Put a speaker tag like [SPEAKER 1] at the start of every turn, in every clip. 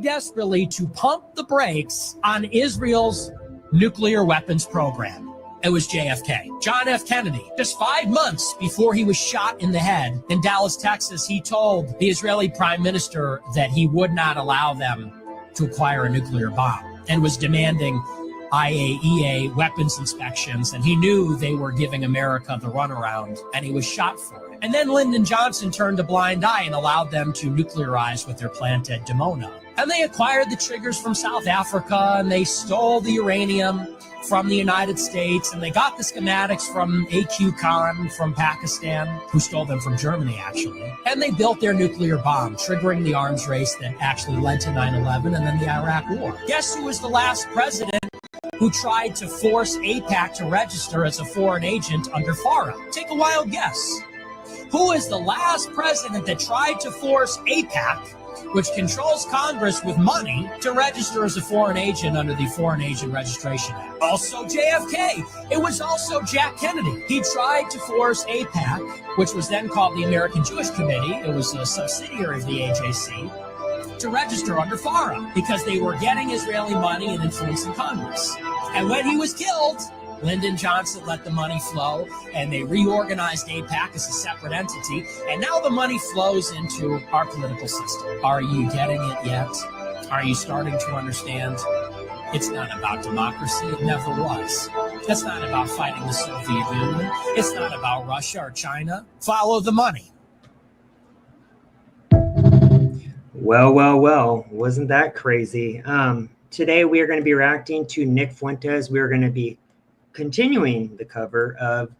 [SPEAKER 1] desperately to pump the brakes on Israel's nuclear weapons program. It was JFK, John F. Kennedy. Just 5 months before he was shot in the head in Dallas, Texas, he told the Israeli prime minister that he would not allow them to acquire a nuclear bomb and was demanding IAEA weapons inspections. And he knew they were giving America the runaround, and he was shot for it. And then Lyndon Johnson turned a blind eye and allowed them to nuclearize with their plant at Dimona. And they acquired the triggers from South Africa, and they stole the uranium from the United States, and they got the schematics from AQ Khan from Pakistan, who stole them from Germany, actually. And they built their nuclear bomb, triggering the arms race that actually led to 9/11 and then the Iraq War. Guess who was the last president who tried to force AIPAC to register as a foreign agent under FARA? Take a wild guess. Who is the last president that tried to force AIPAC, which controls Congress with money, to register as a foreign agent under the Foreign Agent Registration Act? Also JFK. It was also Jack Kennedy. He tried to force AIPAC, which was then called the American Jewish Committee, it was a subsidiary of the AJC, to register under FARA because they were getting Israeli money and influencing Congress. And when he was killed, Lyndon Johnson let the money flow, and they reorganized AIPAC as a separate entity, and now the money flows into our political system. Are you getting it yet? Are you starting to understand? It's not about democracy. It never was. It's not about fighting the Soviet Union. It's not about Russia or China. Follow the money.
[SPEAKER 2] Well, wasn't that crazy? Today we are going to be reacting to NICK Fuentes. We are going to be continuing the cover of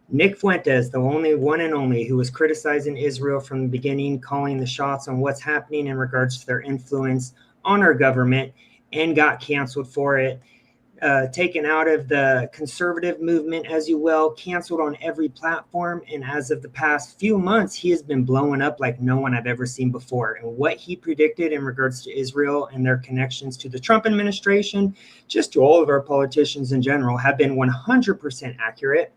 [SPEAKER 2] NICK Fuentes, the only one and only who was criticizing Israel from the beginning, calling the shots on what's happening in regards to their influence on our government, and got canceled for it. Taken out of the conservative movement, as you will, canceled on every platform. And as of the past few months, he has been blowing up like no one I've ever seen before. And what he predicted in regards to Israel and their connections to the Trump administration, just to all of our politicians in general, have been 100% accurate.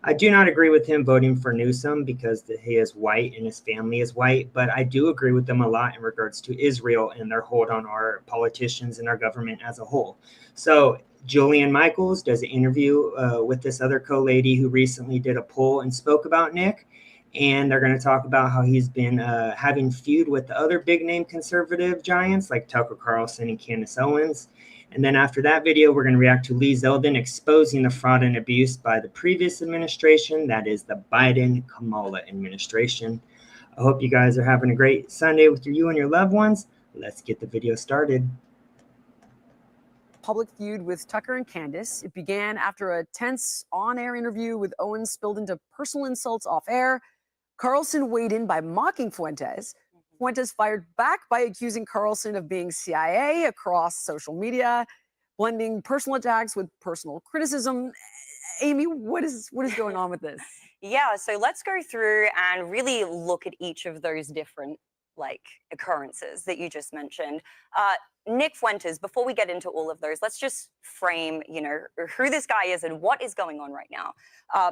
[SPEAKER 2] I do not agree with him voting for Newsom because he is white and his family is white, but I do agree with them a lot in regards to Israel and their hold on our politicians and our government as a whole. So Julian Michaels does an interview with this other co-lady who recently did a poll and spoke about Nick. And they're going to talk about how he's been having feud with the other big name conservative giants like Tucker Carlson and Candace Owens. And then after that video, we're going to react to LEE ZELDIN exposing the fraud and abuse by the previous administration. That is the Biden-Kamala administration. I hope you guys are having a great Sunday with you and your loved ones. Let's get the video started.
[SPEAKER 3] Public feud with Tucker and Candace. It began after a tense on-air interview with Owens spilled into personal insults off-air. Carlson weighed in by mocking Fuentes. Fuentes fired back by accusing Carlson of being CIA across social media, blending personal attacks with personal criticism. Amy, what is going on with this?
[SPEAKER 4] Yeah, so let's go through and really look at each of those different occurrences that you just mentioned. NICK Fuentes, before we get into all of those, let's just frame, who this guy is and what is going on right now.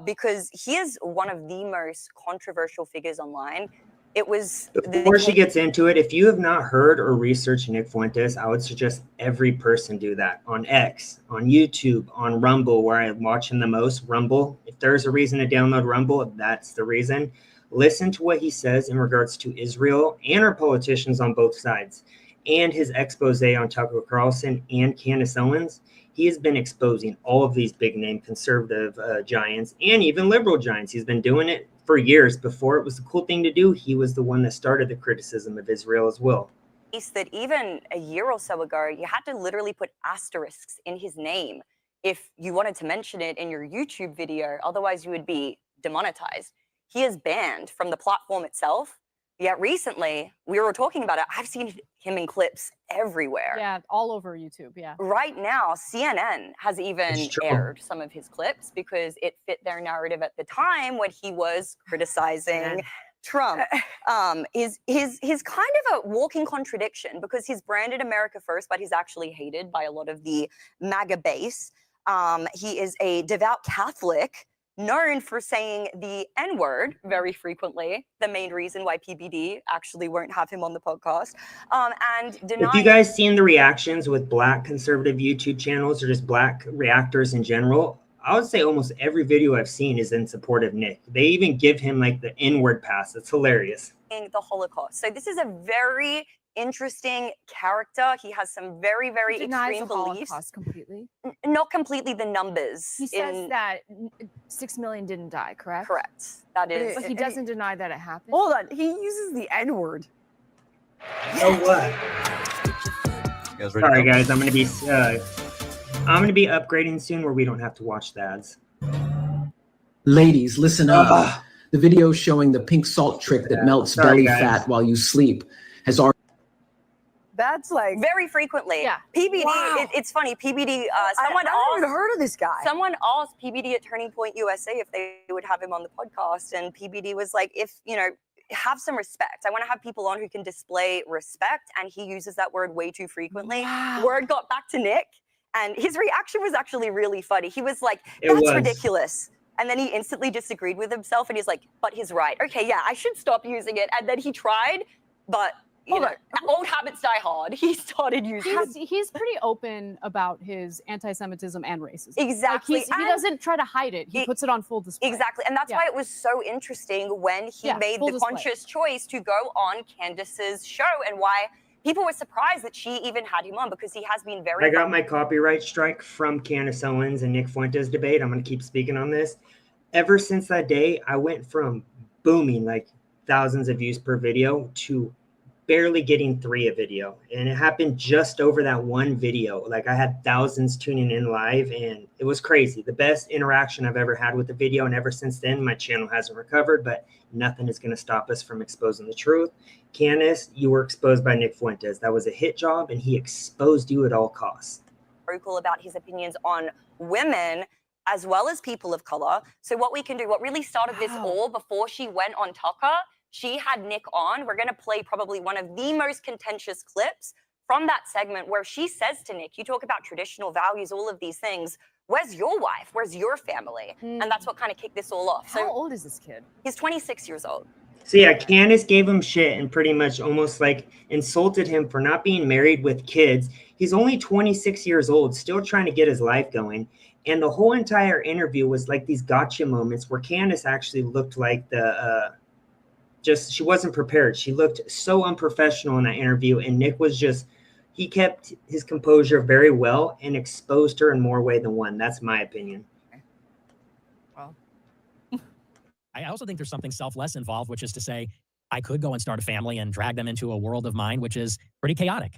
[SPEAKER 4] Because he is one of the most controversial figures online. It was
[SPEAKER 2] before she gets into it, if you have not heard or researched NICK Fuentes, I would suggest every person do that on X, on YouTube, on Rumble, where I'm watching the most. Rumble, if there's a reason to download Rumble, that's the reason. Listen to what he says in regards to Israel and our politicians on both sides, and his expose on Tucker Carlson and Candace Owens. He has been exposing all of these big name conservative giants and even liberal giants. He's been doing it for years. Before it was the cool thing to do, he was the one that started the criticism of Israel as well.
[SPEAKER 4] That even a year or so ago, you had to literally put asterisks in his name if you wanted to mention it in your YouTube video. Otherwise, you would be demonetized. He is banned from the platform itself. Yet recently, we were talking about it. I've seen him in clips everywhere.
[SPEAKER 3] Yeah, all over YouTube, yeah.
[SPEAKER 4] Right now, CNN has even aired some of his clips because it fit their narrative at the time when he was criticizing Trump. Is kind of a walking contradiction because he's branded America first, but he's actually hated by a lot of the MAGA base. He is a devout Catholic, known for saying the N-word very frequently, the main reason why PBD actually won't have him on the podcast, and denying...
[SPEAKER 2] If you guys seen the reactions with Black conservative YouTube channels or just Black reactors in general, I would say almost every video I've seen is in support of Nick. They even give him like the N-word pass. It's hilarious.
[SPEAKER 4] The Holocaust. So this is a very interesting character. He has some very, very extreme beliefs.
[SPEAKER 5] Holocaust completely.
[SPEAKER 4] Not completely the numbers.
[SPEAKER 5] He says that 6 million didn't die, correct?
[SPEAKER 4] Correct. That is.
[SPEAKER 5] But he doesn't deny that it happened.
[SPEAKER 3] Hold on. He uses the N-word.
[SPEAKER 2] So what?
[SPEAKER 6] You guys ready?
[SPEAKER 2] Sorry, guys. I'm gonna be upgrading soon where we don't have to watch the ads.
[SPEAKER 7] Ladies, listen up. The video showing the pink salt trick that melts belly fat while you sleep has already...
[SPEAKER 3] That's like...
[SPEAKER 4] Very frequently.
[SPEAKER 5] Yeah.
[SPEAKER 4] PBD,
[SPEAKER 3] Wow.
[SPEAKER 4] it's funny, PBD,
[SPEAKER 3] I haven't even heard of this guy.
[SPEAKER 4] Someone asked PBD at Turning Point USA if they would have him on the podcast, and PBD was like, if, you know, have some respect. I want to have people on who can display respect, and he uses that word way too frequently.
[SPEAKER 3] Wow.
[SPEAKER 4] Word got back to Nick, and his reaction was actually really funny. He was like, that's ridiculous. And then he instantly disagreed with himself, and he's like, but he's right. Okay, yeah, I should stop using it. And then he tried, but you know, old habits die hard. He started using it.
[SPEAKER 5] He's pretty open about his anti-Semitism and racism.
[SPEAKER 4] Exactly.
[SPEAKER 5] Like he doesn't try to hide it. He puts it on full display.
[SPEAKER 4] Exactly. And that's why it was so interesting when he made the conscious choice to go on Candace's show, and why people were surprised that she even had him on, because he has been very...
[SPEAKER 2] I got my copyright strike from Candace Owens and Nick Fuentes debate. I'm going to keep speaking on this. Ever since that day, I went from booming like thousands of views per video to barely getting 3 a video. And it happened just over that one video. Like I had thousands tuning in live, and it was crazy. The best interaction I've ever had with the video. And ever since then, my channel hasn't recovered, but nothing is going to stop us from exposing the truth. Candace, you were exposed by Nick Fuentes. That was a hit job, and he exposed you at all costs.
[SPEAKER 4] Vocal about his opinions on women as well as people of color. So what we can do, what really started this all, before she went on Tucker, she had Nick on. We're going to play probably one of the most contentious clips from that segment where she says to Nick, you talk about traditional values, all of these things. Where's your wife? Where's your family? And that's what kind of kicked this all off.
[SPEAKER 5] How old is this kid?
[SPEAKER 4] He's 26 years old.
[SPEAKER 2] So yeah, Candace gave him shit and pretty much almost like insulted him for not being married with kids. He's only 26 years old, still trying to get his life going. And the whole entire interview was like these gotcha moments where Candace actually looked like she wasn't prepared. She looked so unprofessional in that interview. And Nick was just, he kept his composure very well and exposed her in more way than one. That's my opinion.
[SPEAKER 1] Well, I also think there's something selfless involved, which is to say, I could go and start a family and drag them into a world of mine, which is pretty chaotic.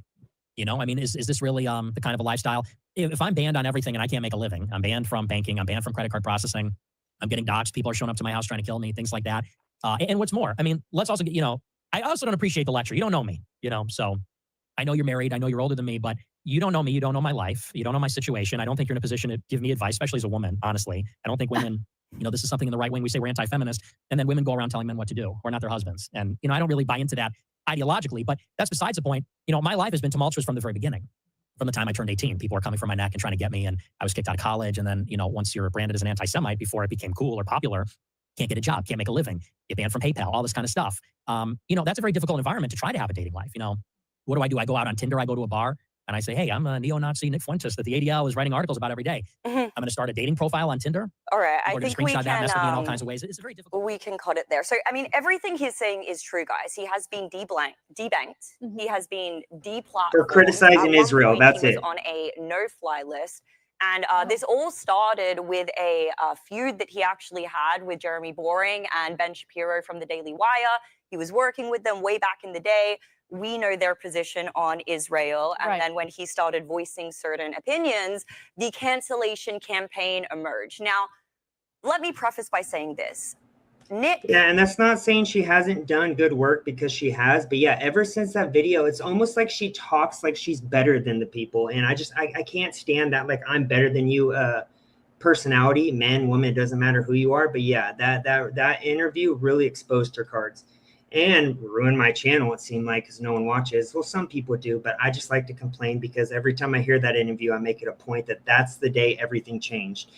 [SPEAKER 1] You know, I mean, is this really the kind of a lifestyle? If I'm banned on everything and I can't make a living, I'm banned from banking, I'm banned from credit card processing, I'm getting doxxed, people are showing up to my house trying to kill me, things like that. And what's more, I mean, let's also get, you know, I also don't appreciate the lecture. You don't know me, you know, so I know you're married, I know you're older than me, but you don't know me, you don't know my life, you don't know my situation. I don't think you're in a position to give me advice, especially as a woman, honestly. I don't think women, you know, this is something in the right wing, we say we're anti-feminist, and then women go around telling men what to do. We're not their husbands. And, you know, I don't really buy into that ideologically, but that's besides the point. You know, my life has been tumultuous from the very beginning. From the time I turned 18, people were coming for my neck and trying to get me, and I was kicked out of college. And then, you know, once you're branded as an anti-Semite, before it became cool or popular, can't get a job, can't make a living, get banned from PayPal, all this kind of stuff. You know, that's a very difficult environment to try to have a dating life. You know, what do? I go out on Tinder, I go to a bar, and I say, hey, I'm a neo-Nazi Nick Fuentes that the ADL is writing articles about every day. I'm going to start a dating profile on Tinder.
[SPEAKER 4] All right, I think we
[SPEAKER 1] screenshot that, mess with me in all kinds of ways. It's very difficult.
[SPEAKER 4] We can cut it there. So, I mean, everything he's saying is true, guys. He has been debanked. He has been deplatformed.
[SPEAKER 2] For criticizing Israel, that's it.
[SPEAKER 4] He was on a no-fly list. And this all started with a feud that he actually had with Jeremy Boring and Ben Shapiro from the Daily Wire. He was working with them way back in the day. We know their position on Israel. And then when he started voicing certain opinions, the cancellation campaign emerged. Now, let me preface by saying this. Nick.
[SPEAKER 2] Yeah, and that's not saying she hasn't done good work, because she has. But yeah, ever since that video, it's almost like she talks like she's better than the people. And I can't stand that, like, I'm better than you personality, man, woman, it doesn't matter who you are. But yeah, that interview really exposed her cards. And ruined my channel, it seemed like, because no one watches. Well, some people do, but I just like to complain, because every time I hear that interview, I make it a point that that's the day everything changed.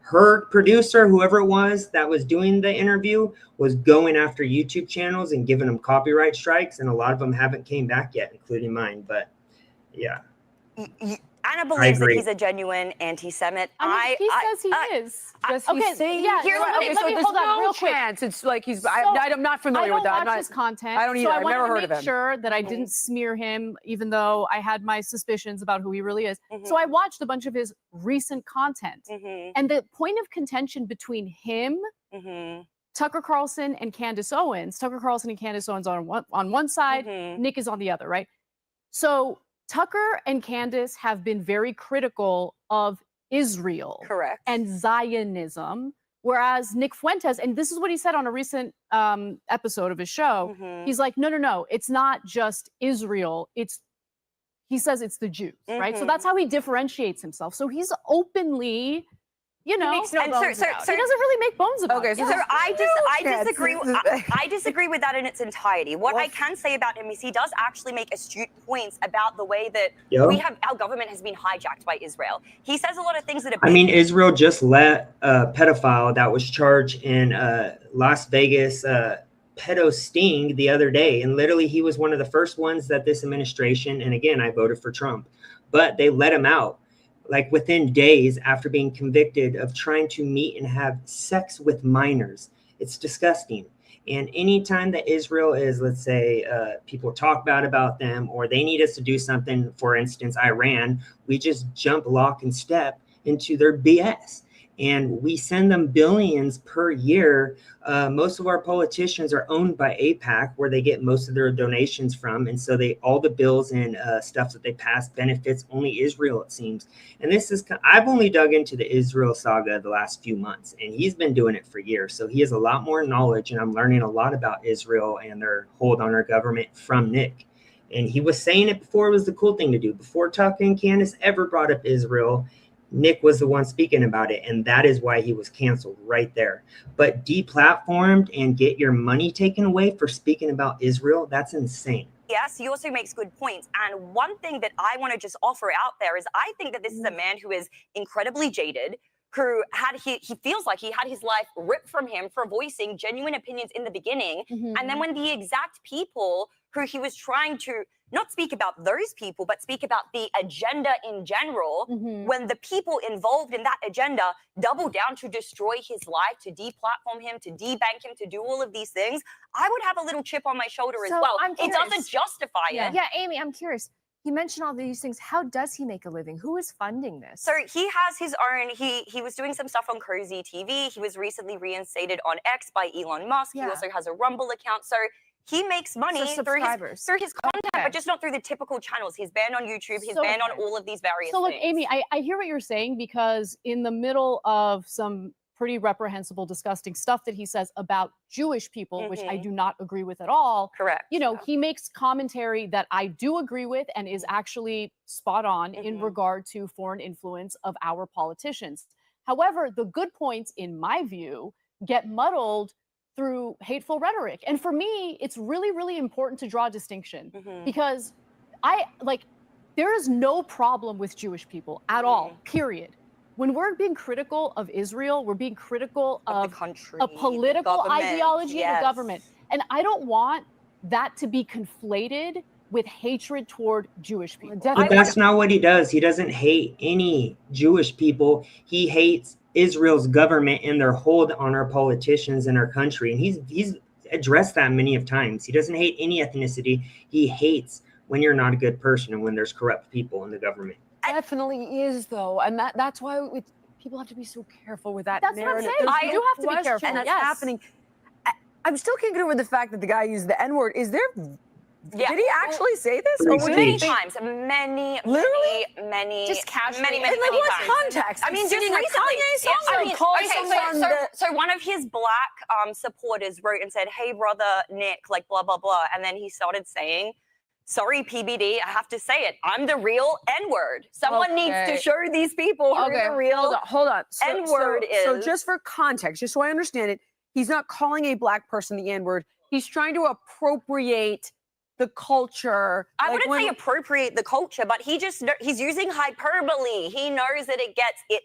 [SPEAKER 2] her producer, whoever it was that was doing the interview, was going after YouTube channels and giving them copyright strikes, and a lot of them haven't came back yet, including mine. But yeah,
[SPEAKER 4] Anna believes that
[SPEAKER 2] agree.
[SPEAKER 4] he's a genuine anti-Semite.
[SPEAKER 5] I mean, he says he is.
[SPEAKER 3] Just
[SPEAKER 5] Okay,
[SPEAKER 3] he's saying,
[SPEAKER 5] yeah,
[SPEAKER 4] here's
[SPEAKER 5] so,
[SPEAKER 4] what
[SPEAKER 5] okay,
[SPEAKER 4] it-
[SPEAKER 5] let me
[SPEAKER 3] there's
[SPEAKER 5] hold on
[SPEAKER 3] no
[SPEAKER 5] real quick.
[SPEAKER 3] chance. It's like he's.
[SPEAKER 5] So,
[SPEAKER 3] I'm not familiar with that.
[SPEAKER 5] I
[SPEAKER 3] I'm
[SPEAKER 5] don't
[SPEAKER 3] not,
[SPEAKER 5] watch his content.
[SPEAKER 3] I don't either.
[SPEAKER 5] So I
[SPEAKER 3] I've
[SPEAKER 5] wanted
[SPEAKER 3] never
[SPEAKER 5] to
[SPEAKER 3] heard of
[SPEAKER 5] make
[SPEAKER 3] him.
[SPEAKER 5] sure that I didn't smear him, even though I had my suspicions about who he really is.
[SPEAKER 4] Mhm.
[SPEAKER 5] So I watched a bunch of his recent content.
[SPEAKER 4] Mhm,
[SPEAKER 5] And the point of contention between him,
[SPEAKER 4] mhm,
[SPEAKER 5] Tucker Carlson, and Candace Owens, Tucker Carlson and Candace Owens on one side,
[SPEAKER 4] mhm.
[SPEAKER 5] Nick is on the other, right? So Tucker and Candace have been very critical of Israel
[SPEAKER 4] Correct.
[SPEAKER 5] and Zionism, whereas Nick Fuentes, and this is what he said on a recent episode of his show,
[SPEAKER 4] Mhm.
[SPEAKER 5] he's like, no, it's not just Israel, he says it's the Jews, right? So
[SPEAKER 4] Mhm.
[SPEAKER 5] that's how he differentiates himself. So he's openly, you know,
[SPEAKER 3] makes no
[SPEAKER 4] And
[SPEAKER 3] bones
[SPEAKER 4] so-
[SPEAKER 3] about
[SPEAKER 4] so-
[SPEAKER 5] he doesn't really make bones about
[SPEAKER 3] Okay,
[SPEAKER 5] it.
[SPEAKER 3] so
[SPEAKER 4] So
[SPEAKER 5] Yeah.
[SPEAKER 4] I
[SPEAKER 3] chance.
[SPEAKER 4] disagree. I disagree with that in its entirety. What I can say about him is he does actually make astute points about the way that our government has been hijacked by Israel. He says a lot of things that are.
[SPEAKER 2] I mean, Israel just let a pedophile that was charged in Las Vegas pedo sting the other day, and literally he was one of the first ones that this administration, and again, I voted for Trump, but they let him out like within days after being convicted of trying to meet and have sex with minors. It's disgusting. And anytime that Israel is, let's say, people talk bad about them, or they need us to do something, for instance, Iran, we just jump lock and step into their BS. And we send them billions per year. Most of our politicians are owned by AIPAC, where they get most of their donations from. And so all the bills and stuff that they pass benefits only Israel, it seems. And I've only dug into the Israel saga the last few months, and he's been doing it for years. So he has a lot more knowledge, and I'm learning a lot about Israel and their hold on our government from Nick. And he was saying it before it was the cool thing to do. Before Tucker and Candace ever brought up Israel, Nick was the one speaking about it, and that is why he was canceled right there. But deplatformed and get your money taken away for speaking about Israel, that's insane.
[SPEAKER 4] Yes, he also makes good points. And one thing that I want to just offer out there is I think that this is a man who is incredibly jaded, who he feels like he had his life ripped from him for voicing genuine opinions in the beginning. And then when the exact people who he was trying to not speak about those people, but speak about the agenda in general, when the people involved in that agenda double down to destroy his life, to deplatform him, to debank him, to do all of these things, I would have a little chip on my shoulder as well. It doesn't justify it.
[SPEAKER 8] Yeah, Amy, I'm curious. You mentioned all these things. How does he make a living? Who is funding this?
[SPEAKER 4] So he has his own, he was doing some stuff on Cozy TV. He was recently reinstated on X by Elon Musk.
[SPEAKER 8] Yeah.
[SPEAKER 4] He also has a Rumble account. So he makes money through his content, but just not through the typical channels. He's banned on YouTube. He's banned on all of these various
[SPEAKER 5] So look,
[SPEAKER 4] things.
[SPEAKER 5] Amy, I hear what you're saying, because in the middle of some pretty reprehensible, disgusting stuff that he says about Jewish people, which I do not agree with at all.
[SPEAKER 4] Correct.
[SPEAKER 5] You know, he makes commentary that I do agree with and is actually spot on in regard to foreign influence of our politicians. However, the good points, in my view, get muddled through hateful rhetoric. And for me, it's really, really important to draw a distinction, because there is no problem with Jewish people at all, period. When we're being critical of Israel, we're being critical of
[SPEAKER 4] the country,
[SPEAKER 5] a political ideology of
[SPEAKER 4] yes.
[SPEAKER 5] the government. And I don't want that to be conflated with hatred toward Jewish people.
[SPEAKER 2] But that's not what he does. He doesn't hate any Jewish people. He hates Israel's government and their hold on our politicians and our country. And he's addressed that many of times. He doesn't hate any ethnicity. He hates when you're not a good person and when there's corrupt people in the government.
[SPEAKER 3] Definitely is, though, and that's why people have to be so careful with that.
[SPEAKER 5] That's what I'm
[SPEAKER 3] narrative.
[SPEAKER 5] saying.
[SPEAKER 3] There's
[SPEAKER 5] You
[SPEAKER 3] no
[SPEAKER 5] have to be
[SPEAKER 3] question
[SPEAKER 5] careful.
[SPEAKER 3] That's
[SPEAKER 5] Yes.
[SPEAKER 3] happening. I'm still can't get over the fact that the guy used the N-word. Is there?
[SPEAKER 4] Yeah.
[SPEAKER 3] Did he actually say this?
[SPEAKER 2] Free
[SPEAKER 3] Or was
[SPEAKER 4] Many
[SPEAKER 3] it-
[SPEAKER 4] times, many,
[SPEAKER 8] Just casually.
[SPEAKER 4] many
[SPEAKER 3] In like what
[SPEAKER 4] times.
[SPEAKER 3] context?
[SPEAKER 4] I mean,
[SPEAKER 3] Like
[SPEAKER 4] just
[SPEAKER 3] singing a
[SPEAKER 4] recently.
[SPEAKER 3] Kanye song
[SPEAKER 4] I
[SPEAKER 3] or
[SPEAKER 4] mean,
[SPEAKER 3] calling
[SPEAKER 4] okay,
[SPEAKER 3] someone
[SPEAKER 4] so one of his black supporters wrote and said, "Hey, brother Nick, like blah blah blah," and then he started saying, "Sorry, PBD, I have to say it. I'm the real N-word. Someone needs to
[SPEAKER 3] Okay.
[SPEAKER 4] show these people who
[SPEAKER 3] Okay,
[SPEAKER 4] the real
[SPEAKER 3] hold on. So,
[SPEAKER 4] N-word
[SPEAKER 3] so
[SPEAKER 4] is."
[SPEAKER 3] just for context, just so I understand it, he's not calling a black person the N-word. He's trying to appropriate the culture.
[SPEAKER 4] I
[SPEAKER 3] Like
[SPEAKER 4] wouldn't say appropriate the culture, but he's using hyperbole. He knows that it gets it.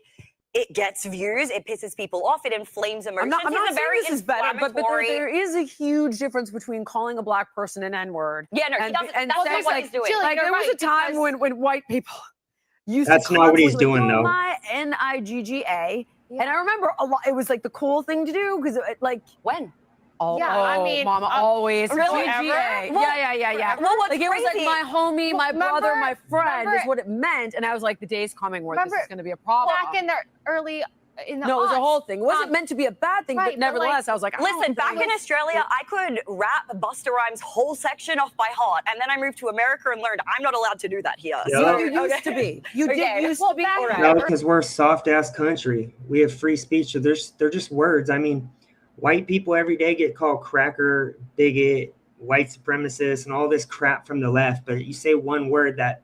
[SPEAKER 4] it gets views, it pisses people off, it inflames emotions.
[SPEAKER 3] I'm not
[SPEAKER 4] He's a
[SPEAKER 3] saying
[SPEAKER 4] very
[SPEAKER 3] this is better, but there is a huge difference between calling a black person an N-word.
[SPEAKER 4] Yeah, no,
[SPEAKER 3] and,
[SPEAKER 4] he doesn't.
[SPEAKER 3] and
[SPEAKER 4] That's
[SPEAKER 3] saying,
[SPEAKER 4] not what he's doing.
[SPEAKER 8] Jillian,
[SPEAKER 3] like,
[SPEAKER 8] you're
[SPEAKER 3] there was a
[SPEAKER 8] right,
[SPEAKER 3] time
[SPEAKER 8] because-
[SPEAKER 3] when white people used
[SPEAKER 2] That's
[SPEAKER 3] to
[SPEAKER 2] not what he's
[SPEAKER 3] constantly,
[SPEAKER 2] doing,
[SPEAKER 3] "You're
[SPEAKER 2] though.
[SPEAKER 3] my N-I-G-G-A."
[SPEAKER 8] Yeah.
[SPEAKER 3] And I remember a lot. It was like the cool thing to do because, like,
[SPEAKER 4] When?
[SPEAKER 8] Yeah, I mean,
[SPEAKER 3] Mama, always
[SPEAKER 4] really?
[SPEAKER 3] GGA.
[SPEAKER 4] Well,
[SPEAKER 3] Yeah.
[SPEAKER 4] Well, what's
[SPEAKER 3] Like, it was like
[SPEAKER 4] crazy-
[SPEAKER 3] my homie, my brother, my friend
[SPEAKER 8] remember-
[SPEAKER 3] is what it meant. And I was like, the day's coming where this
[SPEAKER 8] Remember
[SPEAKER 3] is going to be a problem.
[SPEAKER 8] Back in the early, in the
[SPEAKER 3] No, it was a
[SPEAKER 8] aughts,
[SPEAKER 3] whole thing. It wasn't meant to be a bad thing,
[SPEAKER 8] right,
[SPEAKER 3] but
[SPEAKER 8] but,
[SPEAKER 3] nevertheless, I was like, I don't
[SPEAKER 4] Listen, back
[SPEAKER 3] think-
[SPEAKER 4] in Australia, I could rap Busta Rhymes' whole section off by heart, and then I moved to America and learned I'm not allowed to do that here.
[SPEAKER 2] Yeah.
[SPEAKER 4] So,
[SPEAKER 3] You used to be. You did
[SPEAKER 4] Okay.
[SPEAKER 3] used
[SPEAKER 8] Well,
[SPEAKER 3] to be.
[SPEAKER 8] back-
[SPEAKER 3] All right.
[SPEAKER 2] No, because we're a soft ass country. We have free speech, so they're just words. I mean, white people every day get called cracker, bigot, white supremacist, and all this crap from the left. But you say one word that,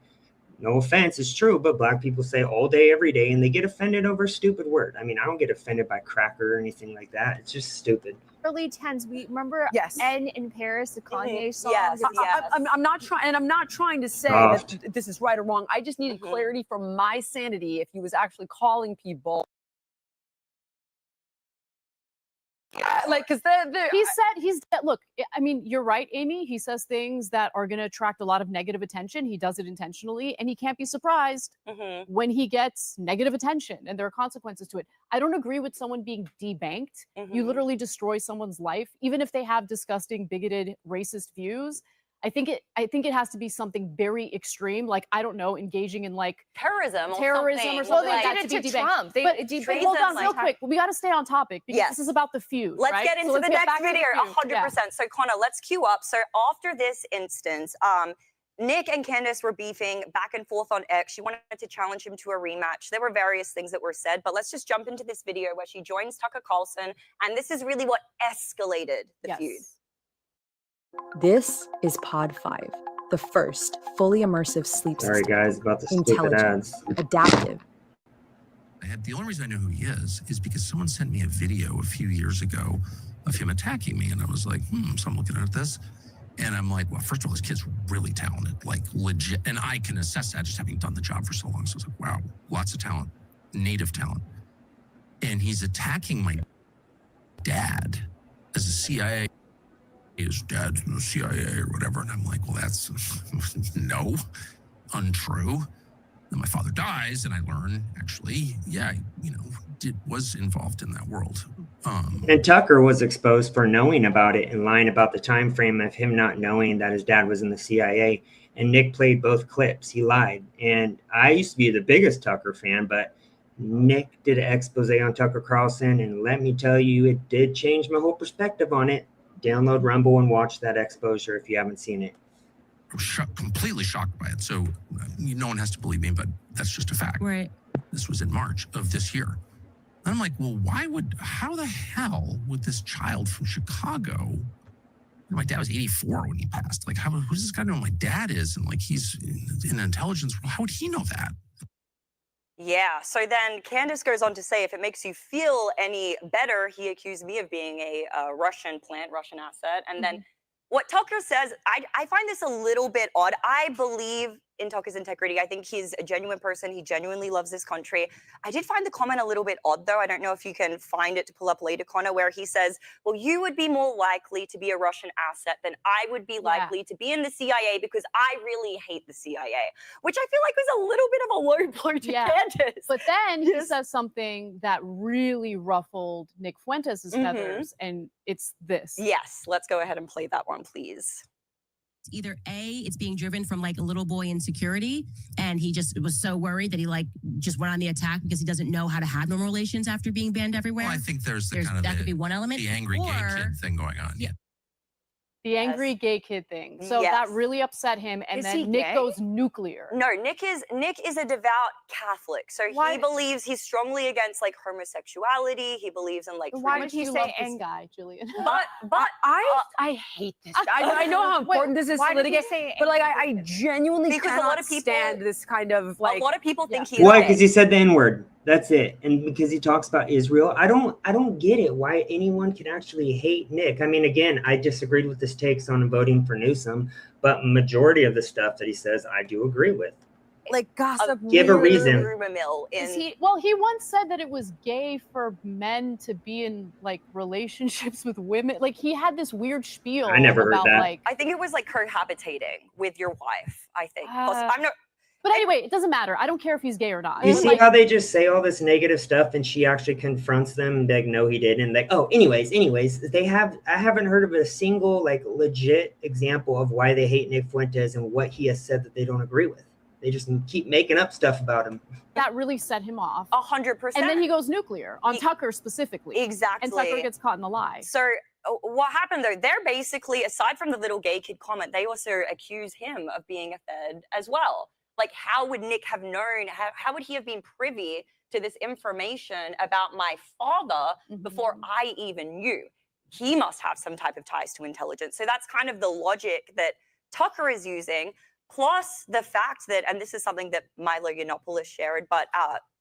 [SPEAKER 2] no offense, is true, but black people say all day, every day, and they get offended over a stupid word. I mean, I don't get offended by cracker or anything like that. It's just stupid.
[SPEAKER 8] early 10s. We remember
[SPEAKER 3] Yes.
[SPEAKER 8] N in Paris, the Kanye song.
[SPEAKER 4] Yes,
[SPEAKER 8] It was-
[SPEAKER 4] yes.
[SPEAKER 3] I'm not trying, and I'm not trying to say
[SPEAKER 2] Soft.
[SPEAKER 3] that this is right or wrong. I just needed clarity from my sanity if he was actually calling people. Like, because
[SPEAKER 5] Look, I mean, you're right, Amy. He says things that are going to attract a lot of negative attention. He does it intentionally, and he can't be surprised when he gets negative attention, and there are consequences to it. I don't agree with someone being debanked. You literally destroy someone's life, even if they have disgusting, bigoted, racist views. I think it has to be something very extreme, like, I don't know, engaging in like
[SPEAKER 4] terrorism or
[SPEAKER 5] terrorism
[SPEAKER 4] something.
[SPEAKER 5] or
[SPEAKER 8] Well,
[SPEAKER 5] something
[SPEAKER 8] they
[SPEAKER 5] like that
[SPEAKER 8] did
[SPEAKER 5] to
[SPEAKER 8] it
[SPEAKER 5] be
[SPEAKER 8] to
[SPEAKER 5] debanked.
[SPEAKER 8] Trump. They
[SPEAKER 5] But
[SPEAKER 8] debanked
[SPEAKER 5] hold on,
[SPEAKER 8] him,
[SPEAKER 5] real
[SPEAKER 8] like-
[SPEAKER 5] quick. We got to stay on topic because
[SPEAKER 4] Yes.
[SPEAKER 5] this is about the feud.
[SPEAKER 4] Let's
[SPEAKER 5] right?
[SPEAKER 4] get
[SPEAKER 5] So
[SPEAKER 4] into
[SPEAKER 5] let's
[SPEAKER 4] the
[SPEAKER 5] get
[SPEAKER 4] next
[SPEAKER 5] back to the
[SPEAKER 4] video,
[SPEAKER 5] feud.
[SPEAKER 4] 100%. So Connor, let's queue up. So after this instance, Nick and Candace were beefing back and forth on X. She wanted to challenge him to a rematch. There were various things that were said, but let's just jump into this video where she joins Tucker Carlson, and this is really what escalated the
[SPEAKER 5] Yes.
[SPEAKER 4] feud.
[SPEAKER 9] This is Pod 5, the first fully immersive sleep
[SPEAKER 2] Sorry,
[SPEAKER 9] system.
[SPEAKER 2] guys, about the stupid
[SPEAKER 9] Intelligent,
[SPEAKER 2] ads.
[SPEAKER 9] adaptive,
[SPEAKER 6] The only reason I know who he is because someone sent me a video a few years ago of him attacking me, and I was like, so I'm looking at this, and I'm like, well, first of all, this kid's really talented, like legit, and I can assess that just having done the job for so long. So I was like, wow, lots of talent, native talent, and he's attacking my dad as a CIA. His dad's in the CIA or whatever, and I'm like, well, that's no, untrue. Then my father dies, and I learn actually, yeah, was involved in that world.
[SPEAKER 2] And Tucker was exposed for knowing about it and lying about the time frame of him not knowing that his dad was in the CIA. And Nick played both clips. He lied. And I used to be the biggest Tucker fan, but Nick did an expose on Tucker Carlson, and let me tell you, it did change my whole perspective on it. Download Rumble and watch that exposure if you haven't seen it.
[SPEAKER 6] I was completely shocked by it. So no one has to believe me, but that's just a fact.
[SPEAKER 9] right?
[SPEAKER 6] This was in March of this year. And I'm like, well, how the hell would this child from Chicago, my dad was 84 when he passed. Like, who's this guy know who my dad is? And like, he's in intelligence. How would he know that?
[SPEAKER 4] Yeah, so then Candace goes on to say, if it makes you feel any better, he accused me of being a Russian asset. And then what Tucker says, I find this a little bit odd. I believe in Tucker's integrity. I think he's a genuine person. He genuinely loves this country. I did find the comment a little bit odd, though. I don't know if you can find it to pull up later, Connor, where he says, well, you would be more likely to be a Russian asset than I would be likely to be in the CIA because I really hate the CIA, which I feel like was a little bit of a low blow to Candace.
[SPEAKER 5] But then he says something that really ruffled Nick Fuentes' feathers, and it's this.
[SPEAKER 4] Yes, let's go ahead and play that one, please.
[SPEAKER 10] Either A, it's being driven from like a little boy insecurity, and he just was so worried that he like just went on the attack because he doesn't know how to have normal relations after being banned everywhere.
[SPEAKER 6] Well, I think there's
[SPEAKER 10] that could be one element.
[SPEAKER 6] the angry gay kid thing going on.
[SPEAKER 10] Yeah.
[SPEAKER 5] The angry gay kid thing. So that really upset him, and
[SPEAKER 8] Is he
[SPEAKER 5] then Nick
[SPEAKER 8] gay?
[SPEAKER 5] goes nuclear.
[SPEAKER 4] No, Nick is a devout Catholic. So he believes he's strongly against like homosexuality. He believes in like
[SPEAKER 8] Why
[SPEAKER 5] Much
[SPEAKER 8] did he
[SPEAKER 5] you
[SPEAKER 8] say
[SPEAKER 5] love this
[SPEAKER 8] ang-
[SPEAKER 5] guy, Jillian?
[SPEAKER 4] but
[SPEAKER 3] I hate this. I know how important this is
[SPEAKER 8] Why
[SPEAKER 3] to
[SPEAKER 8] did he
[SPEAKER 3] litigate,
[SPEAKER 8] say
[SPEAKER 3] but like I genuinely
[SPEAKER 4] Because a
[SPEAKER 3] cannot
[SPEAKER 4] lot of people-
[SPEAKER 3] stand this kind of like.
[SPEAKER 4] a lot of people think he is
[SPEAKER 2] Why?
[SPEAKER 4] gay.
[SPEAKER 2] Because he said the N-word. That's it. And because he talks about Israel, I don't get it. Why anyone can actually hate Nick. I mean, again, I disagreed with his takes on voting for Newsom, but majority of the stuff that he says, I do agree with.
[SPEAKER 3] like gossip.
[SPEAKER 2] Give a reason.
[SPEAKER 4] Rumor mill.
[SPEAKER 5] He once said that it was gay for men to be in like relationships with women. Like he had this weird spiel.
[SPEAKER 2] I never
[SPEAKER 5] about
[SPEAKER 2] heard that.
[SPEAKER 5] like.
[SPEAKER 4] I think it was like cohabitating with your wife. I think. I'm not.
[SPEAKER 5] But anyway, it doesn't matter. I don't care if he's gay or not.
[SPEAKER 2] You see how they just say all this negative stuff and she actually confronts them and like, no, he didn't. And like, oh, anyways, I haven't heard of a single like legit example of why they hate Nick Fuentes and what he has said that they don't agree with. They just keep making up stuff about him.
[SPEAKER 5] That really set him off.
[SPEAKER 4] 100%.
[SPEAKER 5] And then he goes nuclear on Tucker specifically.
[SPEAKER 4] Exactly.
[SPEAKER 5] And Tucker gets caught in the lie.
[SPEAKER 4] So what happened though, they're basically, aside from the little gay kid comment, they also accuse him of being a Fed as well. Like, how would Nick have known? How would he have been privy to this information about my father before I even knew? He must have some type of ties to intelligence. So that's kind of the logic that Tucker is using, plus the fact that, and this is something that Milo Yiannopoulos shared, but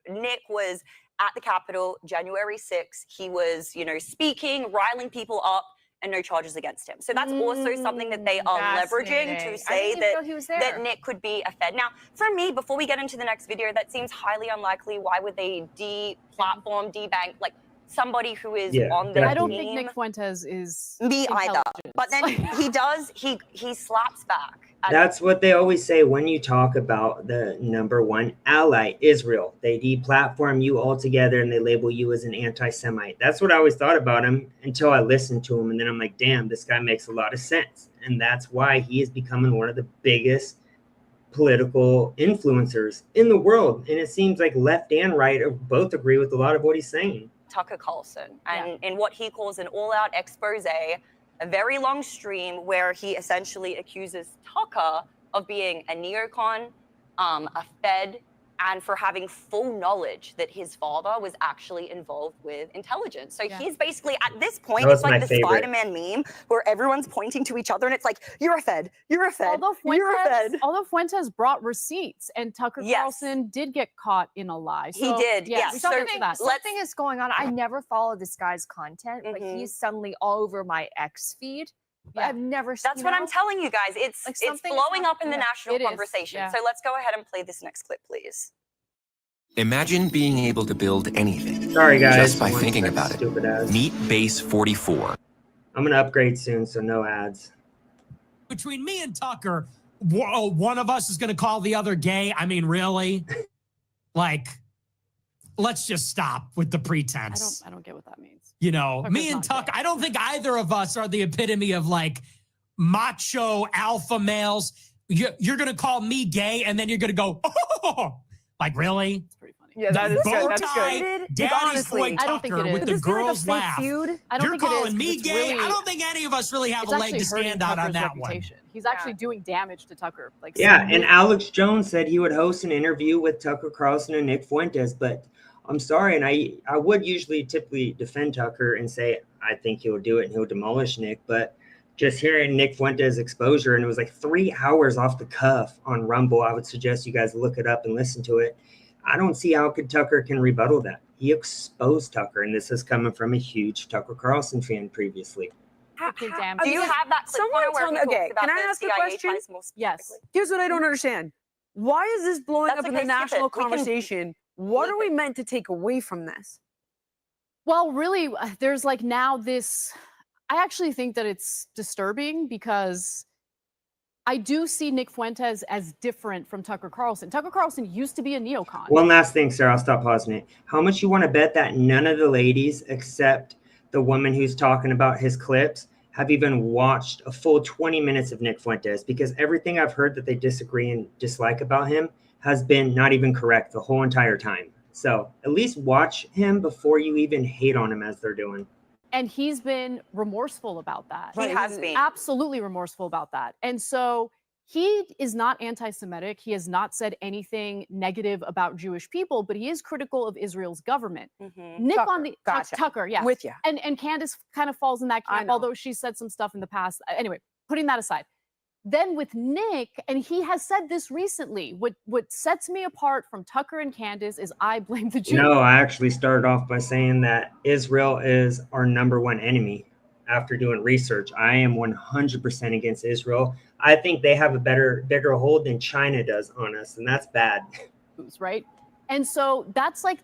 [SPEAKER 4] Nick was at the Capitol January 6th. He was, speaking, riling people up, and no charges against him. So that's also something that they are leveraging to say that Nick could be a Fed. Now, for me, before we get into the next video, that seems highly unlikely. Why would they de-platform, debank, like somebody who is on the team?
[SPEAKER 5] I don't think Nick Fuentes is
[SPEAKER 4] me either. But then he does, he slaps back.
[SPEAKER 2] That's what they always say when you talk about the #1 ally, Israel. They deplatform you altogether and they label you as an anti-Semite. That's what I always thought about him until I listened to him. And then I'm like, damn, this guy makes a lot of sense. And that's why he is becoming one of the biggest political influencers in the world. And it seems like left and right both agree with a lot of what he's saying.
[SPEAKER 4] Tucker Carlson, and in what he calls an all-out expose, a very long stream where he essentially accuses Tucker of being a neocon, a Fed, and for having full knowledge that his father was actually involved with intelligence. So he's basically, at this point, it's like the Spider-Man meme where everyone's pointing to each other and it's like, you're a Fed, you're a Fed, you're a Fed.
[SPEAKER 5] Although Fuentes brought receipts and Tucker Carlson did get caught in a lie. So,
[SPEAKER 4] he did, yes.
[SPEAKER 8] Something is going on. I never follow this guy's content, but he's suddenly all over my X feed. I've never seen.
[SPEAKER 4] That's what I'm telling you guys. It's blowing up in the national conversation. So let's go ahead and play this next clip, please.
[SPEAKER 11] Imagine being able to build anything.
[SPEAKER 2] Sorry, guys.
[SPEAKER 11] Just by thinking about it. Meet Base 44.
[SPEAKER 2] I'm gonna upgrade soon, so no ads.
[SPEAKER 1] Between me and Tucker, one of us is gonna call the other gay. I mean, really? Like, let's just stop with the pretense.
[SPEAKER 5] I don't get what that means.
[SPEAKER 1] Me and Tucker, I don't think either of us are the epitome of like macho alpha males. You're going to call me gay and then you're going to go, oh, like, really?
[SPEAKER 5] It's pretty funny.
[SPEAKER 3] Yeah, that is good. That's good.
[SPEAKER 1] Daddy's boy Tucker with the girls laugh.
[SPEAKER 5] You're
[SPEAKER 1] calling me gay? I don't think any of us really have a leg to stand out on that one.
[SPEAKER 5] He's actually doing damage to Tucker.
[SPEAKER 2] And Alex Jones said he would host an interview with Tucker Carlson and Nick Fuentes, but I'm sorry, and I would typically defend Tucker and say I think he'll do it and he'll demolish Nick, but just hearing Nick Fuentes' exposure, and it was like 3 hours off the cuff on Rumble, I would suggest you guys look it up and listen to it. I don't see how Tucker can rebuttal that. He exposed Tucker, and this is coming from a huge Tucker Carlson fan previously.
[SPEAKER 4] Do you have that clip?
[SPEAKER 3] Someone tell me, okay, can I ask a question?
[SPEAKER 5] Yes.
[SPEAKER 3] Here's what I don't understand. Why is this blowing up in the national conversation? What are we meant to take away from this?
[SPEAKER 5] Well, really, there's like now this, I actually think that it's disturbing because I do see Nick Fuentes as different from Tucker Carlson. Tucker Carlson used to be a neocon.
[SPEAKER 2] One last thing, Sarah, I'll stop pausing it. How much you want to bet that none of the ladies except the woman who's talking about his clips have even watched a full 20 minutes of Nick Fuentes? Because everything I've heard that they disagree and dislike about him has been not even correct the whole entire time. So at least watch him before you even hate on him as they're doing.
[SPEAKER 5] And he's been remorseful about that.
[SPEAKER 4] He has been.
[SPEAKER 5] Absolutely remorseful about that. And so he is not anti-Semitic. He has not said anything negative about Jewish people, but he is critical of Israel's government. Nick
[SPEAKER 3] Tucker,
[SPEAKER 5] on the Tucker, yeah.
[SPEAKER 3] With you.
[SPEAKER 5] And Candace kind of falls in that camp, although she said some stuff in the past. Anyway, putting that aside. Then with Nick, and he has said this recently, what sets me apart from Tucker and Candace is I blame the Jews.
[SPEAKER 2] No, I actually started off by saying that Israel is our #1 enemy. After doing research, I am 100% against Israel. I think they have a bigger hold than China does on us, and that's bad.
[SPEAKER 5] Right? And so that's like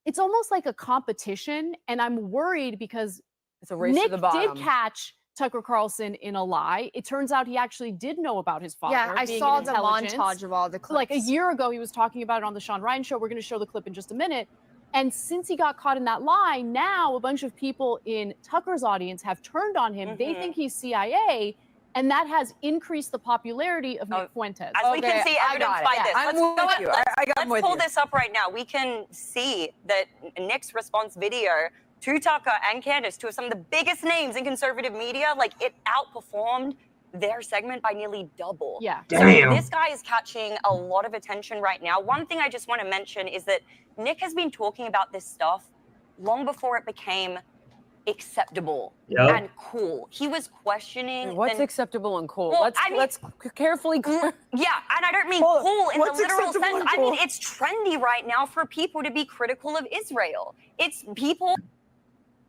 [SPEAKER 5] it's almost like a competition, and I'm worried because
[SPEAKER 3] it's a race
[SPEAKER 5] Nick
[SPEAKER 3] to the bottom.
[SPEAKER 5] did catch Tucker Carlson in a lie. It turns out he actually did know about his father.
[SPEAKER 8] Yeah, I
[SPEAKER 5] being
[SPEAKER 8] saw
[SPEAKER 5] in
[SPEAKER 8] the
[SPEAKER 5] intelligence.
[SPEAKER 8] montage of all the clips.
[SPEAKER 5] Like a year ago, he was talking about it on the Sean Ryan show. We're going to show the clip in just a minute. And since he got caught in that lie, now a bunch of people in Tucker's audience have turned on him. They think he's CIA, and that has increased the popularity of Nick Fuentes.
[SPEAKER 4] As we can see evidence by this. Let's pull this up right now. We can see that Nick's response video to Tucker and Candace, two of some of the biggest names in conservative media, like it outperformed their segment by nearly double.
[SPEAKER 5] Yeah.
[SPEAKER 2] Damn.
[SPEAKER 4] So this guy is catching a lot of attention right now. One thing I just want to mention is that Nick has been talking about this stuff long before it became acceptable and cool. He was questioning
[SPEAKER 3] what's acceptable and cool.
[SPEAKER 4] Well,
[SPEAKER 3] let's carefully.
[SPEAKER 4] Yeah, and I don't mean cool in the literal sense. I mean it's trendy right now for people to be critical of Israel. It's people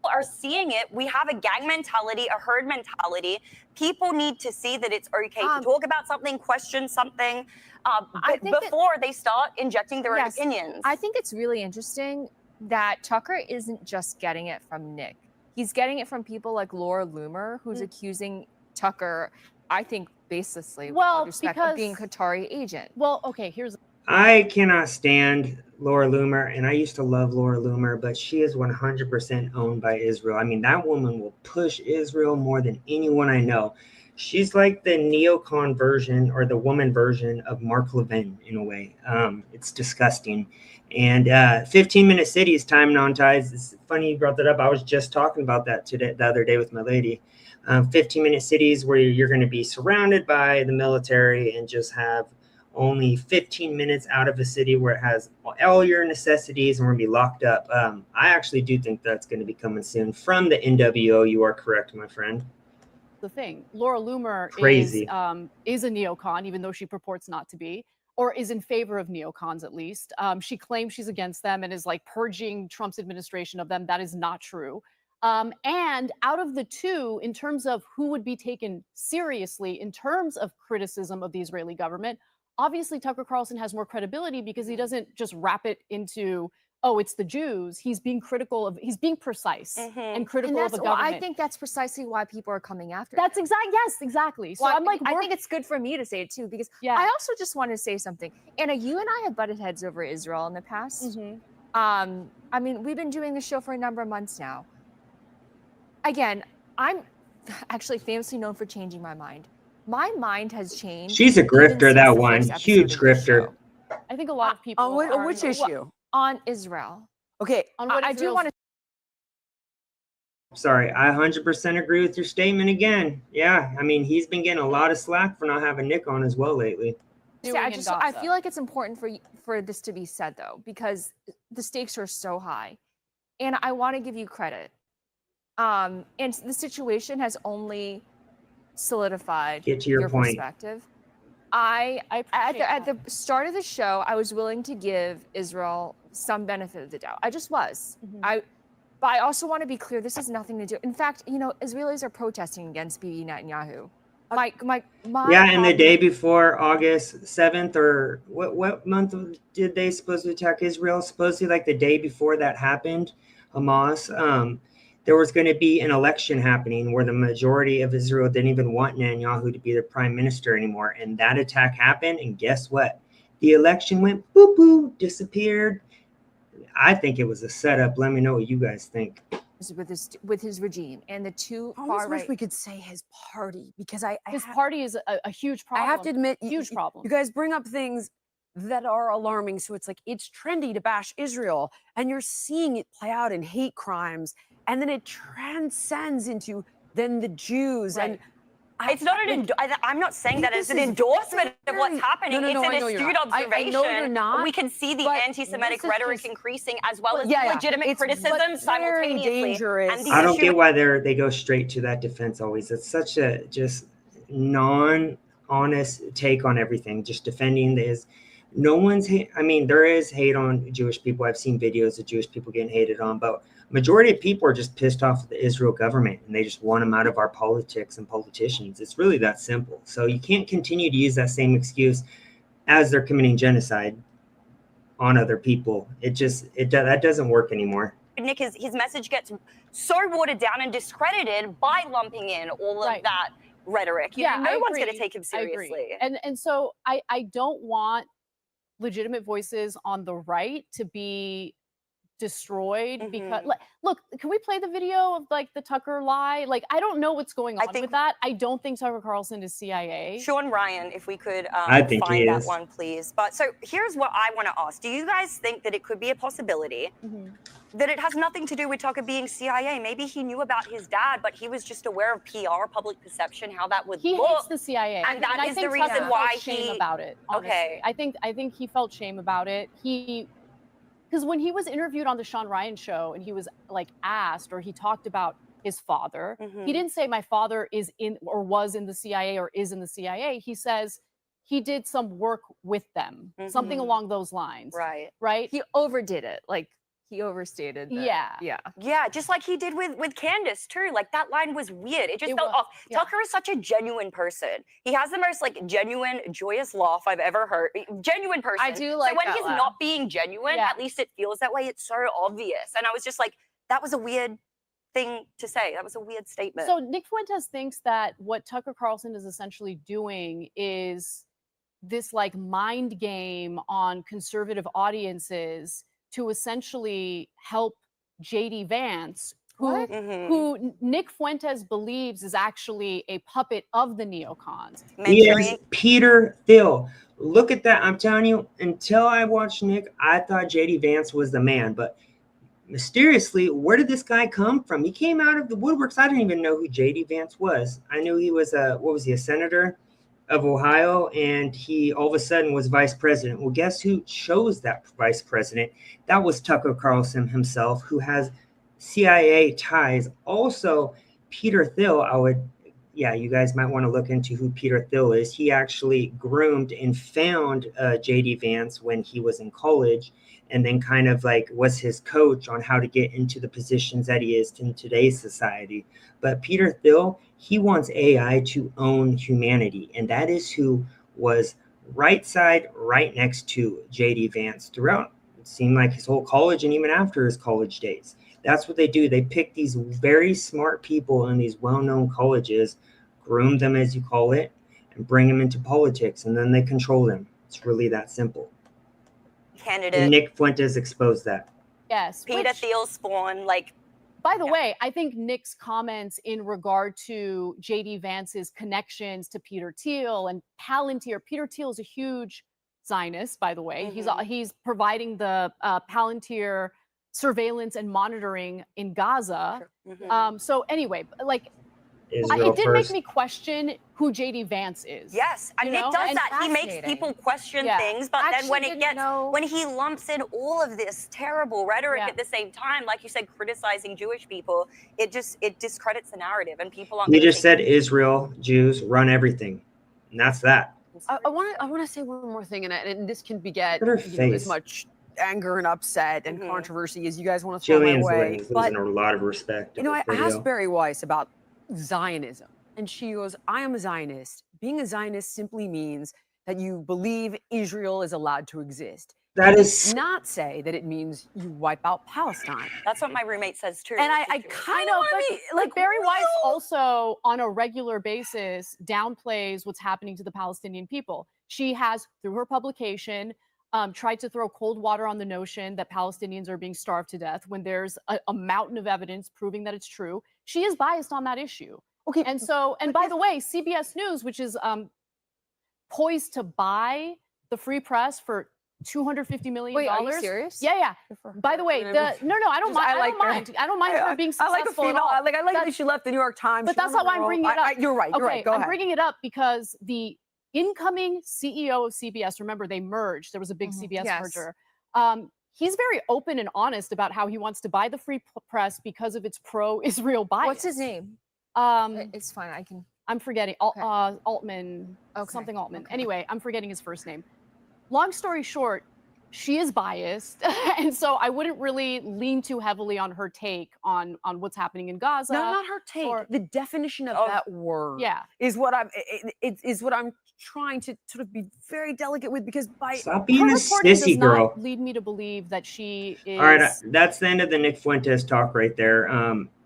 [SPEAKER 4] are seeing it. We have a gang mentality, a herd mentality. People need to see that it's okay to talk about something, question something, before they start injecting their own opinions.
[SPEAKER 8] I think it's really interesting that Tucker isn't just getting it from Nick. He's getting it from people like Laura Loomer, who's accusing Tucker, I think, baselessly, with all respect, of being a Qatari agent.
[SPEAKER 5] Well, okay,
[SPEAKER 2] I cannot stand Laura Loomer, and I used to love Laura Loomer, but she is 100% owned by Israel. I mean, that woman will push Israel more than anyone I know. She's like the neocon version or the woman version of Mark Levin in a way. It's disgusting. And 15-minute cities, time and on ties. It's funny you brought that up. I was just talking about that the other day with my lady. 15-minute cities where you're going to be surrounded by the military and just have only 15 minutes out of a city where it has all your necessities and we're going to be locked up. I actually do think that's going to be coming soon from the NWO. You are correct, my friend.
[SPEAKER 5] The thing, Laura Loomer is a neocon, even though she purports not to be, or is in favor of neocons at least. She claims she's against them and is like purging Trump's administration of them. That is not true. And out of the two, in terms of who would be taken seriously in terms of criticism of the Israeli government, obviously Tucker Carlson has more credibility because he doesn't just wrap it into, oh, it's the Jews. He's being he's being precise and critical of the government.
[SPEAKER 8] I think that's precisely why people are coming after
[SPEAKER 5] That's exactly. So I'm like,
[SPEAKER 8] I think it's good for me to say it too, because I also just want to say something. Anna, you and I have butted heads over Israel in the past. I mean, we've been doing the show for a number of months now. Again, I'm actually famously known for changing my mind. My mind has changed.
[SPEAKER 2] She's a grifter, that one. Huge grifter.
[SPEAKER 5] I think a lot of people
[SPEAKER 3] on which issue?
[SPEAKER 8] On Israel.
[SPEAKER 3] Okay,
[SPEAKER 8] I do want to.
[SPEAKER 2] Sorry, I 100% agree with your statement again. Yeah, I mean, he's been getting a lot of slack for not having Nick on as well lately.
[SPEAKER 8] I feel like it's important for this to be said, though, because the stakes are so high. And I want to give you credit. And the situation has only solidified
[SPEAKER 2] Get to your point.
[SPEAKER 8] Perspective. At the start of the show, I was willing to give Israel some benefit of the doubt. I just was. But I also want to be clear, this has nothing to do. In fact, you know, Israelis are protesting against Bibi Netanyahu.
[SPEAKER 2] And the day before August 7th, or what month did they supposedly attack Israel? Supposedly like the day before that happened, Hamas, there was going to be an election happening where the majority of Israel didn't even want Netanyahu to be the prime minister anymore. And that attack happened. And guess what? The election went boop, disappeared. I think it was a setup. Let me know what you guys think.
[SPEAKER 8] With his regime and the two
[SPEAKER 3] I almost wish we could say his party, because
[SPEAKER 5] his party is a huge problem.
[SPEAKER 3] I have to admit,
[SPEAKER 5] huge problem.
[SPEAKER 3] You guys bring up things that are alarming. So it's like, it's trendy to bash Israel, and you're seeing it play out in hate crimes. And then it transcends into then the Jews.
[SPEAKER 4] Right. And it's not I'm not saying that as an endorsement of what's happening. It's an astute observation.
[SPEAKER 3] I know you're not.
[SPEAKER 4] We can see the anti-Semitic rhetoric increasing as well as legitimate criticism simultaneously.
[SPEAKER 3] Dangerous.
[SPEAKER 2] I don't get why they go straight to that defense always. It's such a just non-honest take on everything. Just defending this. No one's hate. I mean, there is hate on Jewish people. I've seen videos of Jewish people getting hated on, but Majority of people are just pissed off at the Israel government, and they just want them out of our politics and politicians. It's really that simple. So you can't continue to use that same excuse as they're committing genocide on other people. That doesn't work anymore.
[SPEAKER 4] Nick, his message gets so watered down and discredited by lumping in all of that rhetoric. You know, no one's going to take him seriously.
[SPEAKER 5] And so I don't want legitimate voices on the right to be destroyed because look, can we play the video of like the Tucker lie? Like, I don't know what's going on with that. I don't think Tucker Carlson is CIA.
[SPEAKER 4] Sean Ryan, if we could
[SPEAKER 2] I think
[SPEAKER 4] find that one, please. But so here's what I want to ask. Do you guys think that it could be a possibility that it has nothing to do with Tucker being CIA? Maybe he knew about his dad, but he was just aware of PR, public perception, how that would look.
[SPEAKER 5] He hates the CIA.
[SPEAKER 4] And that is the
[SPEAKER 5] Tucker
[SPEAKER 4] reason why
[SPEAKER 5] felt shame about it. Honestly.
[SPEAKER 4] Okay.
[SPEAKER 5] I think he felt shame about it. Because when he was interviewed on the Sean Ryan show and he was like asked, or he talked about his father, he didn't say my father is in or was in the CIA or is in the CIA. He says he did some work with them, something along those lines. Right.
[SPEAKER 8] He overdid it. Like, he overstated.
[SPEAKER 4] Yeah, just like he did with Candace too. Like, that line was weird. It just felt off. Tucker is such a genuine person. He has the most like genuine, joyous laugh I've ever heard. Genuine person.
[SPEAKER 8] I do like
[SPEAKER 4] so when
[SPEAKER 8] that
[SPEAKER 4] he's
[SPEAKER 8] laugh.
[SPEAKER 4] not being genuine, at least it feels that way. It's so obvious. And I was just like, that was a weird thing to say. That was a weird statement.
[SPEAKER 5] So Nick Fuentes thinks that what Tucker Carlson is essentially doing is this like mind game on conservative audiences to essentially help J.D. Vance, who Nick Fuentes believes is actually a puppet of the neocons.
[SPEAKER 2] Yes, Peter Thiel. Look at that. I'm telling you, until I watched Nick, I thought J.D. Vance was the man. But mysteriously, where did this guy come from? He came out of the woodworks. I didn't even know who J.D. Vance was. I knew he was a senator of Ohio, and he all of a sudden was vice president. Well, guess who chose that vice president? That was Tucker Carlson himself, who has CIA ties. Also, Peter Thiel, you guys might want to look into who Peter Thiel is. He actually groomed and found J.D. Vance when he was in college, and then kind of like was his coach on how to get into the positions that he is in today's society. But Peter Thiel, he wants AI to own humanity, and that is who was right next to J.D. Vance throughout. It seemed like his whole college and even after his college days. That's what they do. They pick these very smart people in these well-known colleges, groom them, as you call it, and bring them into politics, and then they control them. It's really that simple.
[SPEAKER 4] Candidate.
[SPEAKER 2] And Nick Fuentes exposed that.
[SPEAKER 5] Yes.
[SPEAKER 4] Peter Thiel spawn, like.
[SPEAKER 5] By the way, I think Nick's comments in regard to J.D. Vance's connections to Peter Thiel and Palantir. Peter Thiel is a huge Zionist, by the way. He's providing the Palantir surveillance and monitoring in Gaza. So anyway, like, it did make me question who J.D. Vance is.
[SPEAKER 4] Yes, and Nick does that. He makes people question things, but then when when he lumps in all of this terrible rhetoric at the same time, like you said, criticizing Jewish people, it discredits the narrative, and people aren't.
[SPEAKER 2] He just said Israel, Jews run everything, and that's that.
[SPEAKER 3] I want to say one more thing, and this can beget as much anger and upset and controversy as you guys want to throw my way.
[SPEAKER 2] But a lot of respect.
[SPEAKER 3] I asked Barry Weiss about Zionism, and she goes, I am a Zionist. Being a Zionist simply means that you believe Israel is allowed to exist.
[SPEAKER 2] That
[SPEAKER 3] does not say that it means you wipe out Palestine.
[SPEAKER 4] That's what my roommate says too.
[SPEAKER 3] And I kind of
[SPEAKER 5] like Barry Weiss also on a regular basis downplays what's happening to the Palestinian people. She has, through her publication, tried to throw cold water on the notion that Palestinians are being starved to death when there's a mountain of evidence proving that it's true. She is biased on that issue. Okay. And so, and by the way, CBS News, which is poised to buy the Free Press for $250 million.
[SPEAKER 8] Wait, are you serious?
[SPEAKER 5] Yeah. By the way, I don't mind. I don't mind her being successful.
[SPEAKER 3] I like the female. I like that she left the New York Times.
[SPEAKER 5] But that's how I'm bringing it up.
[SPEAKER 3] You're right. Go ahead.
[SPEAKER 5] I'm bringing it up because the incoming CEO of CBS, remember they merged. There was a big CBS merger. He's very open and honest about how he wants to buy the Free Press because of its pro-Israel bias.
[SPEAKER 8] What's his name? It's fine.
[SPEAKER 5] I'm forgetting. Altman. Something Altman.
[SPEAKER 8] Okay.
[SPEAKER 5] Anyway, I'm forgetting his first name. Long story short, she is biased, and so I wouldn't really lean too heavily on her take on what's happening in Gaza.
[SPEAKER 3] No, not her take. The definition of that word is what I'm trying to sort of be very delicate with, because by
[SPEAKER 2] Stop being
[SPEAKER 5] her
[SPEAKER 2] a
[SPEAKER 5] reporting
[SPEAKER 2] sissy,
[SPEAKER 5] does
[SPEAKER 2] girl.
[SPEAKER 5] not lead me to believe that she is.
[SPEAKER 2] All right, that's the end of the Nick Fuentes talk right there.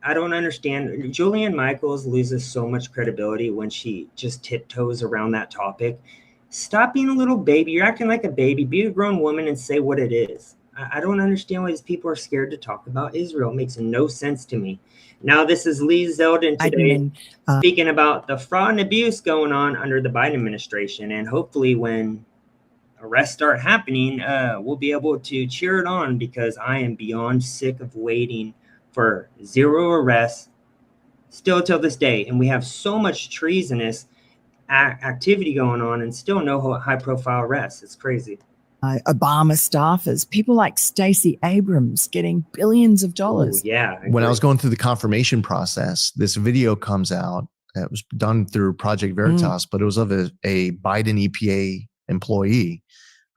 [SPEAKER 2] I don't understand. Julian Michaels loses so much credibility when she just tiptoes around that topic. Stop being a little baby. You're acting like a baby. Be a grown woman and say what it is. I don't understand why these people are scared to talk about Israel. It makes no sense to me. Now, this is Lee Zeldin today speaking about the fraud and abuse going on under the Biden administration. And hopefully when arrests start happening, we'll be able to cheer it on, because I am beyond sick of waiting for zero arrests still till this day. And we have so much treasonous activity going on and still no high profile arrests. It's crazy.
[SPEAKER 12] Obama staffers, people like Stacey Abrams getting billions of dollars.
[SPEAKER 2] Ooh, yeah.
[SPEAKER 13] When I was going through the confirmation process, this video comes out. It was done through Project Veritas, but it was of a Biden EPA employee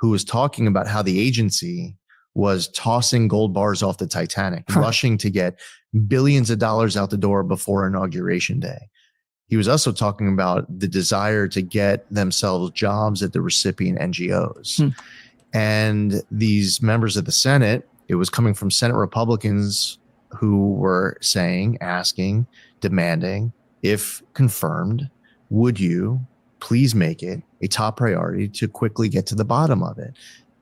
[SPEAKER 13] who was talking about how the agency was tossing gold bars off the Titanic, rushing to get billions of dollars out the door before Inauguration Day. He was also talking about the desire to get themselves jobs at the recipient NGOs. And these members of the Senate, it was coming from Senate Republicans who were saying, asking, demanding, if confirmed, would you please make it a top priority to quickly get to the bottom of it?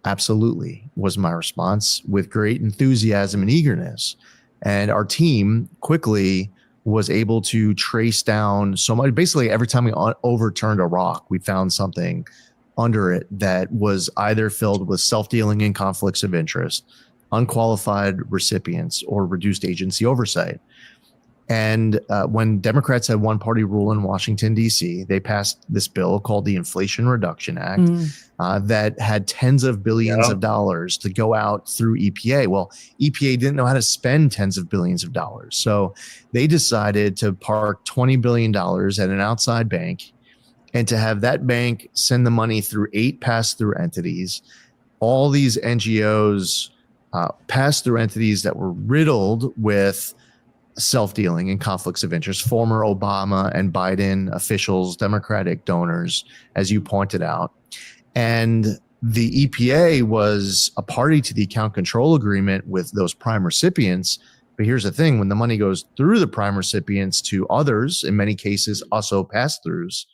[SPEAKER 13] Absolutely, was my response, with great enthusiasm and eagerness. And our team quickly was able to trace down so much. Basically, every time we overturned a rock, we found something under it that was either filled with self-dealing and conflicts of interest, unqualified recipients, or reduced agency oversight. And when Democrats had one party rule in Washington, D.C., they passed this bill called the Inflation Reduction Act that had tens of billions of dollars to go out through EPA. Well, EPA didn't know how to spend tens of billions of dollars. So they decided to park $20 billion at an outside bank and to have that bank send the money through 8 pass-through entities. All these NGOs, pass-through entities that were riddled with self-dealing and conflicts of interest, former Obama and Biden officials, Democratic donors, as you pointed out. And the EPA was a party to the account control agreement with those prime recipients. But here's the thing, when the money goes through the prime recipients to others, in many cases also pass-throughs,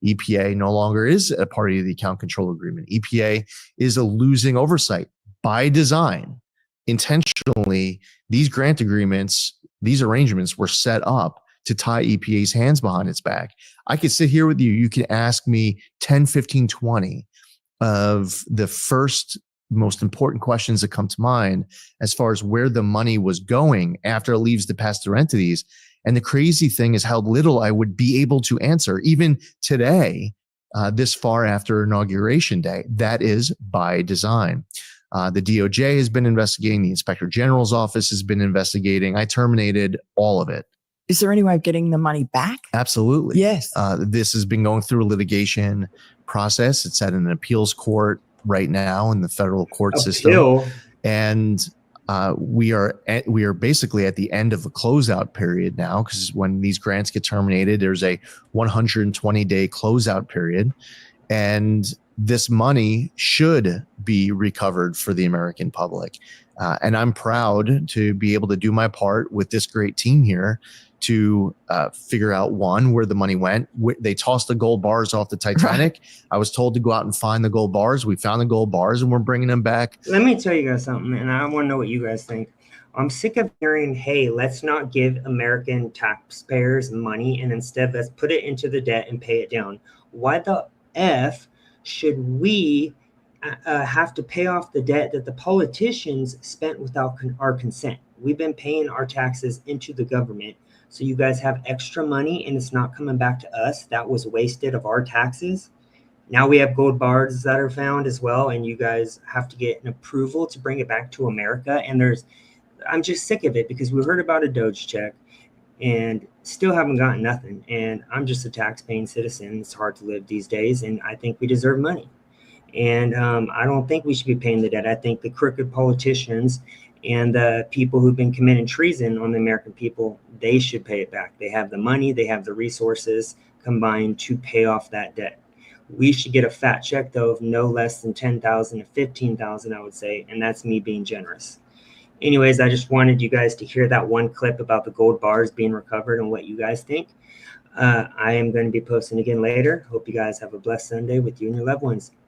[SPEAKER 13] EPA no longer is a party to the account control agreement. EPA is a losing oversight by design. Intentionally, these grant agreements, these arrangements were set up to tie EPA's hands behind its back. I could sit here with you. You can ask me 10, 15, 20 of the first most important questions that come to mind as far as where the money was going after it leaves the pass-through entities. And the crazy thing is how little I would be able to answer, even today, this far after Inauguration Day. That is by design. The DOJ has been investigating. The Inspector General's office has been investigating. I terminated all of it.
[SPEAKER 12] Is there any way of getting the money back?
[SPEAKER 13] Absolutely.
[SPEAKER 12] Yes.
[SPEAKER 13] This has been going through a litigation process. It's at an appeals court right now in the federal court system. And we are basically at the end of a closeout period now, because when these grants get terminated, there's a 120-day closeout period. And this money should be recovered for the American public. And I'm proud to be able to do my part with this great team here to figure out, one, where the money went. They tossed the gold bars off the Titanic. I was told to go out and find the gold bars. We found the gold bars and we're bringing them back.
[SPEAKER 2] Let me tell you guys something, and I want to know what you guys think. I'm sick of hearing, hey, let's not give American taxpayers money, and instead let's put it into the debt and pay it down. Why the F should we have to pay off the debt that the politicians spent without our consent? We've been paying our taxes into the government, so you guys have extra money and it's not coming back to us. That was wasted of our taxes. Now we have gold bars that are found as well, and you guys have to get an approval to bring it back to America. And I'm just sick of it, because we heard about a Doge check and still haven't gotten nothing. And I'm just a tax-paying citizen. It's hard to live these days, and I think we deserve money. And I don't think we should be paying the debt. I think the crooked politicians and the people who've been committing treason on the American people, they should pay it back. They have the money, they have the resources combined to pay off that debt. We should get a fat check, though, of no less than $10,000 to $15,000, I would say, and that's me being generous. Anyways, I just wanted you guys to hear that one clip about the gold bars being recovered and what you guys think. I am going to be posting again later. Hope you guys have a blessed Sunday with you and your loved ones.